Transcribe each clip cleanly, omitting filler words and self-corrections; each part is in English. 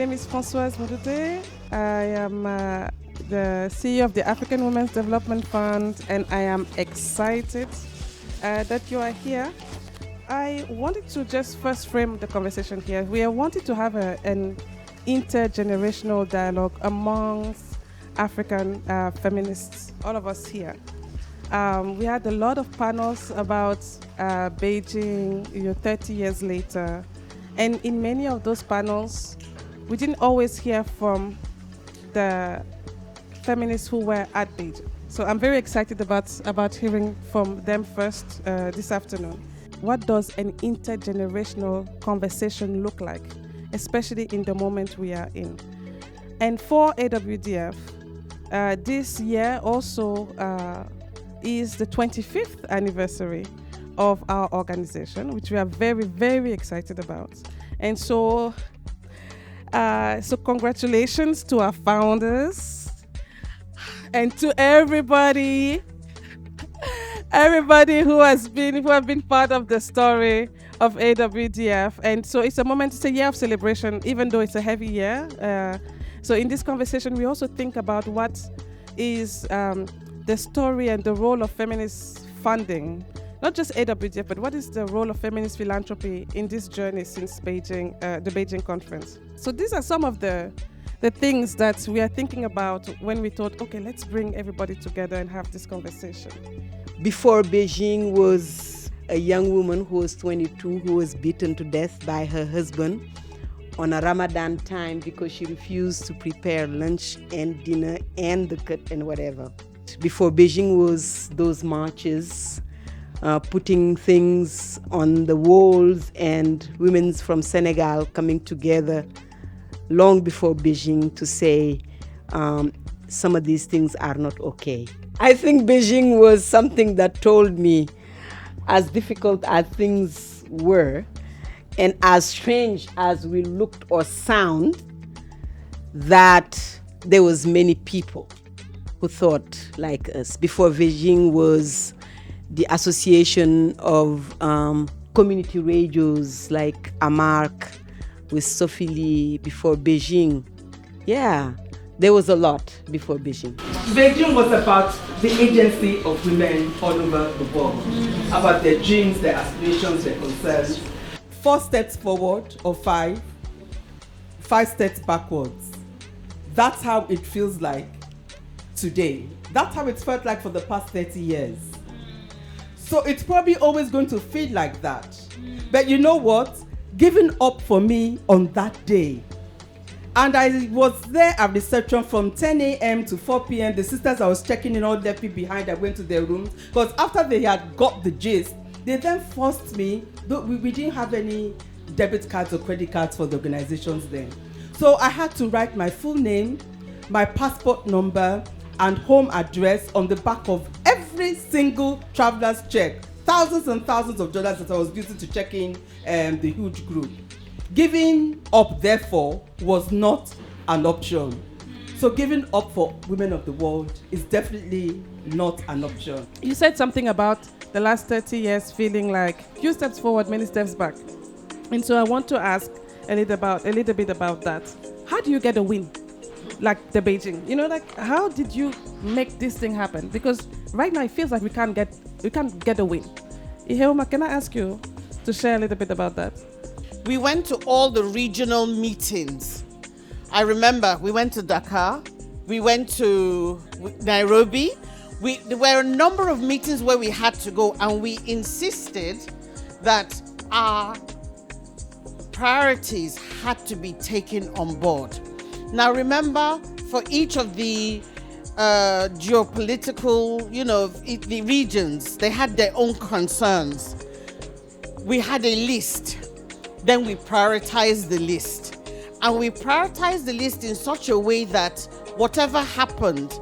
name is Françoise Moudouté. I am the CEO of the African Women's Development Fund, and I am excited that you are here. I wanted to just first frame the conversation here. We wanted to have an intergenerational dialogue amongst African feminists, all of us here. We had a lot of panels about Beijing, 30 years later. And in many of those panels, we didn't always hear from the feminists who were at Beijing. So I'm very excited about hearing from them first this afternoon. What does an intergenerational conversation look like, especially in the moment we are in? And for AWDF, this year also is the 25th anniversary of our organization, which we are very, very excited about. And so congratulations to our founders and to everybody who have been part of the story of AWDF. And so it's a moment, it's a year of celebration, even though it's a heavy year. So in this conversation, we also think about what is the story and the role of feminist funding, not just AWDF, but what is the role of feminist philanthropy in this journey since Beijing, the Beijing conference. So these are some of the things that we are thinking about when we thought, okay, let's bring everybody together and have this conversation. Before Beijing was a young woman who was 22 who was beaten to death by her husband on a Ramadan time because she refused to prepare lunch and dinner and the cut and whatever. Before Beijing was those marches, putting things on the walls and women from Senegal coming together long before Beijing to say some of these things are not okay. I think Beijing was something that told me, as difficult as things were and as strange as we looked or sound, that there was many people who thought like us. Before Beijing was the association of community radios like Amark with Sophie Lee. Before Beijing, there was a lot before Beijing. Beijing was about the agency of women all over the world, about their dreams, their aspirations, their concerns. 4 steps forward or 5 steps backwards. That's how it feels like today. That's how it's felt like for the past 30 years. So it's probably always going to feel like that. But you know what? Giving up for me on that day. And I was there at reception from 10 a.m. to 4 p.m. The sisters I was checking in all left me behind. I went to their rooms because after they had got the gist, they then forced me. We didn't have any debit cards or credit cards for the organizations then. So I had to write my full name, my passport number, and home address on the back of every single traveler's check. Thousands and thousands of dollars that I was using to check in the huge group. Giving up, therefore, was not an option. So giving up for women of the world is definitely not an option. You said something about the last 30 years feeling like few steps forward, many steps back. And so I want to ask a little bit about that. How do you get a win? Like the Beijing, how did you make this thing happen? Because right now it feels like we can't get a win. Iheoma, can I ask you to share a little bit about that? We went to all the regional meetings. I remember we went to Dakar, we went to Nairobi. There were a number of meetings where we had to go, and we insisted that our priorities had to be taken on board. Now remember, for each of the geopolitical, the regions, they had their own concerns. We had a list. Then we prioritized the list. And we prioritized the list in such a way that whatever happened,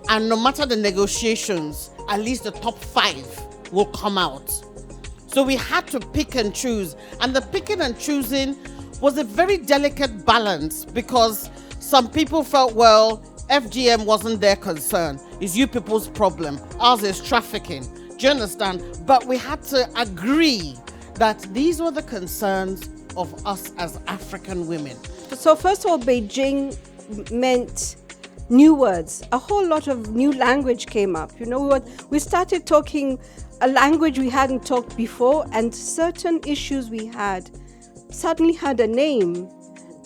and no matter the negotiations, at least the top 5 will come out. So we had to pick and choose. And the picking and choosing was a very delicate balance because some people felt, well, FGM wasn't their concern. It's you people's problem. Ours is trafficking. Do you understand? But we had to agree that these were the concerns of us as African women. So first of all, Beijing meant new words. A whole lot of new language came up. We started talking a language we hadn't talked before, and certain issues we had suddenly had a name,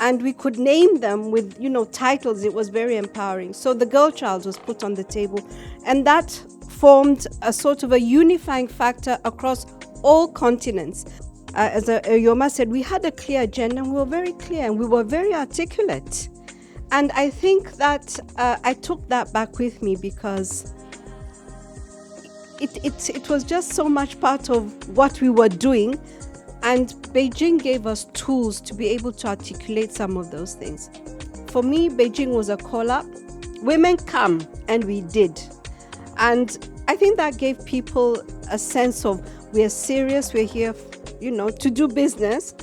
and we could name them with, titles. It was very empowering. So the girl child was put on the table, and that formed a sort of a unifying factor across all continents. As Yoma said, we had a clear agenda, and we were very clear, and we were very articulate. And I think that I took that back with me, because it was just so much part of what we were doing, and Beijing gave us tools to be able to articulate some of those things. For me, Beijing was a call-up. Women come, and we did. And I think that gave people a sense of, we're serious, we're here, to do business.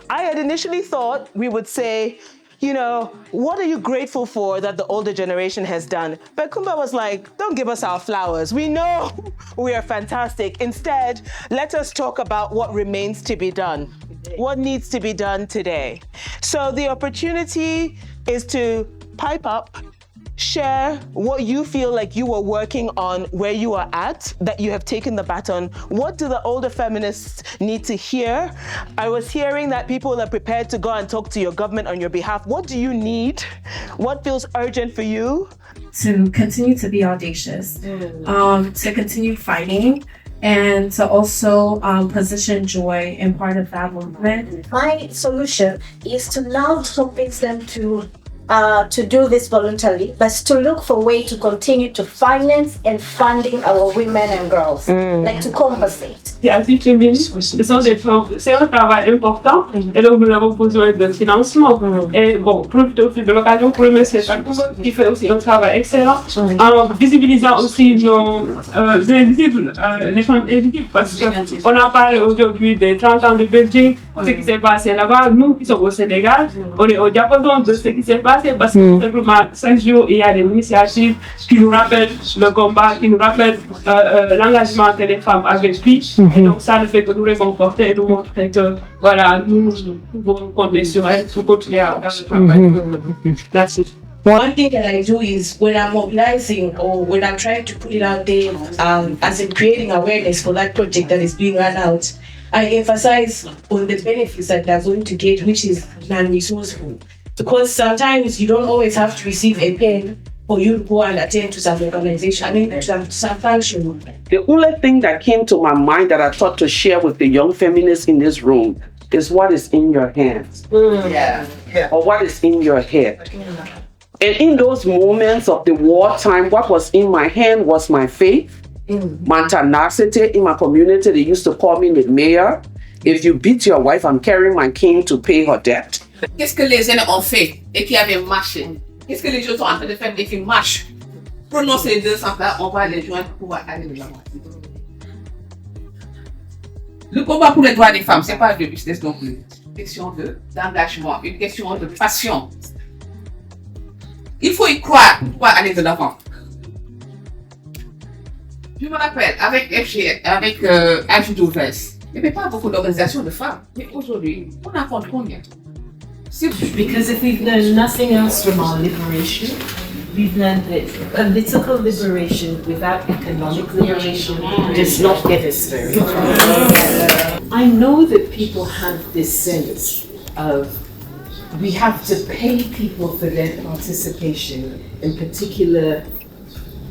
I had initially thought we would say, what are you grateful for that the older generation has done? But Kumba was like, don't give us our flowers. We know we are fantastic. Instead, let us talk about what remains to be done. What needs to be done today? So the opportunity is to pipe up, share what you feel like you are working on, where you are at, that you have taken the baton. What do the older feminists need to hear? I was hearing that people are prepared to go and talk to your government on your behalf. What do you need? What feels urgent for you? To continue to be audacious, to continue fighting, and to also position joy in part of that movement. My solution is to now convince them to do this voluntarily, but to look for a way to continue to finance and funding our women and girls, like to compensate. Ainsi féministes, c'est un travail important et donc nous avons besoin de financement. Et bon, profite aussi de l'occasion pour remercier chaque personne qui fait aussi un travail excellent en visibilisant aussi nos invisibles, les femmes invisibles, parce qu'on a parlé aujourd'hui des 30 ans de Beijing, ce qui s'est passé là-bas. Nous qui sommes au Sénégal, on est au diapason de ce qui s'est passé parce que simplement 5 jours, il y a des initiatives qui nous rappellent le combat, qui nous rappellent l'engagement que les femmes avaient pris. Et donc ça ne fait que nous réconforter et nous montrer que voilà, nous pouvons compter sur elles pour continuer à faire le travail. That's it. One thing that I do is when I'm mobilizing or when I'm trying to put it out there, as in creating awareness for that project that is being run out, I emphasize on the benefits that they're going to get, which is non-resourceful. Because sometimes you don't always have to receive a pen for you to go and attend to some organization, to some function. The only thing that came to my mind that I thought to share with the young feminists in this room is what is in your hands. Or what is in your head. And in those moments of the wartime, what was in my hand was my faith, my tenacity in my community. They used to call me the mayor. If you beat your wife, I'm carrying my king to pay her debt. Qu'est-ce que les jeunes ont fait et qui avaient marché? Qu'est-ce que les jeunes sont en train de faire et qui marchent? Prononcer les deux sens-là, on va les joindre pour pouvoir aller de l'avant. Le combat pour les droits des femmes, c'est pas de business non plus. Une question d'engagement, une question de passion. Il faut y croire pour pouvoir aller de l'avant. Je me rappelle, avec FG, avec AWDF, il n'y avait pas beaucoup d'organisations de femmes. Mais aujourd'hui, on en compte combien? Because if we've learned nothing else from our liberation, we've learned that political liberation without economic liberation does not get us very far. I know that people have this sense of we have to pay people for their participation in particular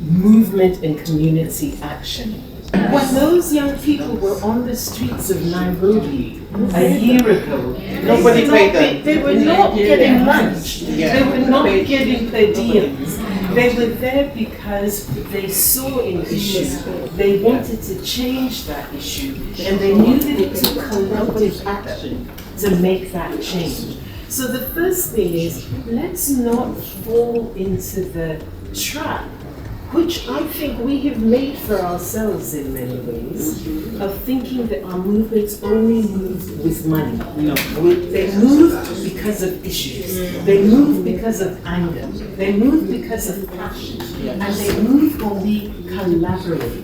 movement and community action. When those young people were on the streets of Nairobi a year ago, they were not getting lunch. They were not getting per diems. They were there because they saw an issue. They wanted to change that issue, and they knew that it took collective action to make that change. So the first thing is, let's not fall into the trap, which I think we have made for ourselves in many ways, of thinking that our movements only move with money. No. They move because of issues. They move because of anger. They move because of passion. And they move when we collaborate.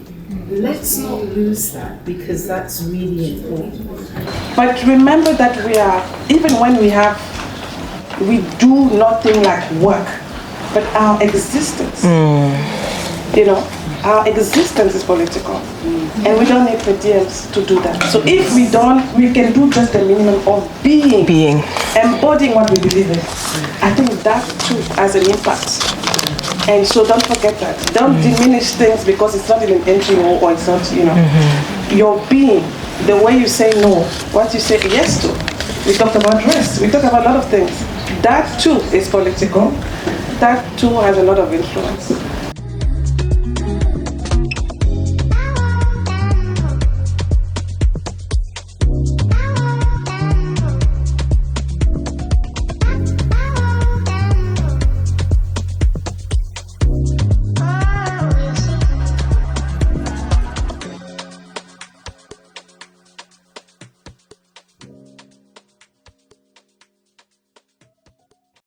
Let's not lose that, because that's really important. But remember that we are, even when we have we do nothing like work, but our existence. You know, our existence is political, and we don't need per diems to do that. So if we can do just the minimum of being, embodying what we believe in. I think that too has an impact. And so don't forget that. Don't diminish things because it's not in an NGO or it's not, you know, your being, the way you say no, what you say yes to. We talked about rest. We talked about a lot of things. That too is political. That too has a lot of influence.